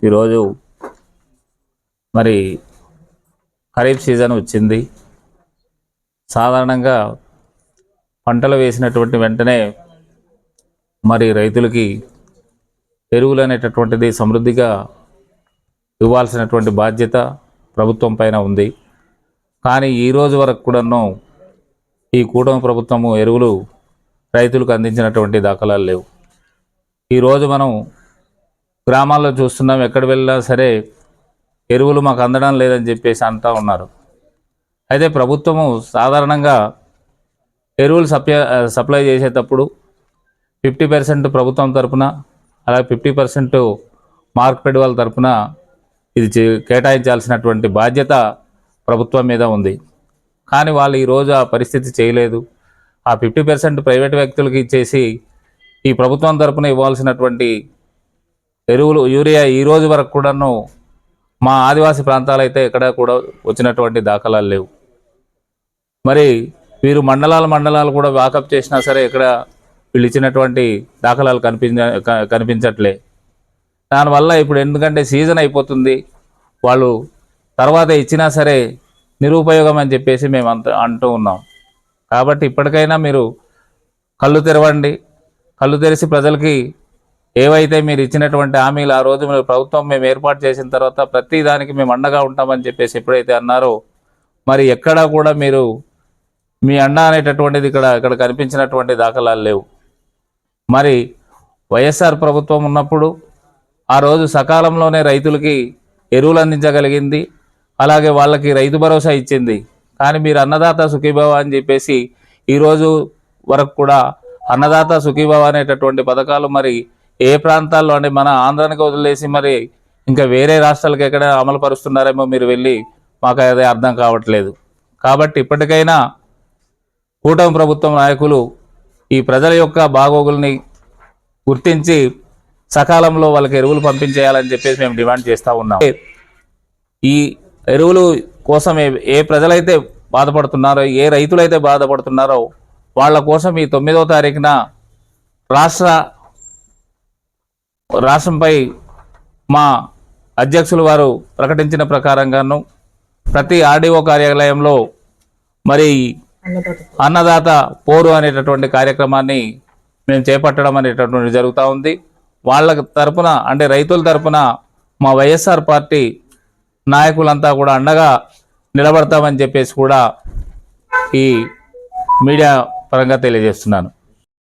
ఈరోజు మరి ఖరీఫ్ సీజన్ వచ్చింది. సాధారణంగా పంటలు వేసినటువంటి వెంటనే మరి రైతులకి ఎరువులు అనేటటువంటిది సమృద్ధిగా ఇవ్వాల్సినటువంటి బాధ్యత ప్రభుత్వం పైన ఉంది. కానీ ఈరోజు వరకు కూడాను ఈ కూటమి ప్రభుత్వము ఎరువులు రైతులకు అందించినటువంటి దాఖలాలు లేవు. ఈరోజు మనం గ్రామాల్లో చూస్తున్నాం, ఎక్కడ వెళ్ళినా సరే ఎరువులు మాకు అందడం లేదని చెప్పేసి అంటూ ఉన్నారు. అయితే ప్రభుత్వము సాధారణంగా ఎరువులు సప్లై చేసేటప్పుడు 50% ప్రభుత్వం తరపున, అలాగే 50% మార్కెట్ వాళ్ళ తరపున ఇది కేటాయించాల్సినటువంటి బాధ్యత ప్రభుత్వం మీద ఉంది. కానీ వాళ్ళు ఈరోజు ఆ పరిస్థితి చేయలేదు. ఆ 50% ప్రైవేట్ వ్యక్తులకి ఇచ్చేసి ఈ ప్రభుత్వం తరపున ఇవ్వాల్సినటువంటి ఎరువులు యూరియా ఈ రోజు వరకు కూడాను మా ఆదివాసీ ప్రాంతాలైతే ఎక్కడ కూడా వచ్చినటువంటి దాఖలాలు లేవు. మరి వీరు మండలాలు కూడా వాకప్ చేసినా సరే ఇక్కడ వీళ్ళు ఇచ్చినటువంటి దాఖలాలు కనిపించట్లే. దానివల్ల ఇప్పుడు ఎందుకంటే సీజన్ అయిపోతుంది, వాళ్ళు తర్వాత ఇచ్చినా సరే నిరుపయోగం అని చెప్పేసి మేము అంటూ ఉన్నాం. కాబట్టి ఇప్పటికైనా మీరు కళ్ళు తెరవండి. కళ్ళు తెరిచి ప్రజలకి ఏవైతే మీరు ఇచ్చినటువంటి హామీలు ఆ రోజు మీరు ప్రభుత్వం మేము ఏర్పాటు చేసిన తర్వాత ప్రతి దానికి మేము అండగా ఉంటామని చెప్పేసి ఎప్పుడైతే అన్నారో మరి ఎక్కడా కూడా మీరు మీ అండ అనేటటువంటిది ఇక్కడ కనిపించినటువంటి దాఖలాలు లేవు. మరి వైఎస్ఆర్ ప్రభుత్వం ఉన్నప్పుడు ఆ రోజు సకాలంలోనే రైతులకి ఎరువులు అందించగలిగింది, అలాగే వాళ్ళకి రైతు భరోసా ఇచ్చింది. కానీ మీరు అన్నదాత సుఖీభవ అని చెప్పేసి ఈరోజు వరకు కూడా అన్నదాత సుఖీభవ అనేటటువంటి పథకాలు మరి ఏ ప్రాంతాల్లో అంటే మన ఆంధ్రానికి వదిలేసి మరి ఇంకా వేరే రాష్ట్రాలకు ఎక్కడ అమలు పరుస్తున్నారేమో మీరు వెళ్ళి మాకు అదే అర్థం కావట్లేదు. కాబట్టి ఇప్పటికైనా కూటమి ప్రభుత్వం నాయకులు ఈ ప్రజల యొక్క బాగోగుల్ని గుర్తించి సకాలంలో వాళ్ళకి ఎరువులు పంపించేయాలని చెప్పేసి మేము డిమాండ్ చేస్తూ ఉన్నాం. ఈ ఎరువులు కోసం ఏ ప్రజలైతే బాధపడుతున్నారో, ఏ రైతులైతే బాధపడుతున్నారో వాళ్ళ కోసం ఈ 9వ తారీఖున రాష్ట్రంపై మా అధ్యక్షులు వారు ప్రకటించిన ప్రకారంగాను ప్రతి ఆర్డీఓ కార్యాలయంలో మరి అన్నదాత పోరు అనేటటువంటి కార్యక్రమాన్ని మేము చేపట్టడం అనేటటువంటి జరుగుతూ ఉంది. వాళ్ళ తరపున అంటే రైతుల తరపున మా వైఎస్ఆర్ పార్టీ నాయకులంతా కూడా అండగా నిలబడతామని చెప్పేసి కూడా ఈ మీడియా పరంగా తెలియజేస్తున్నాను.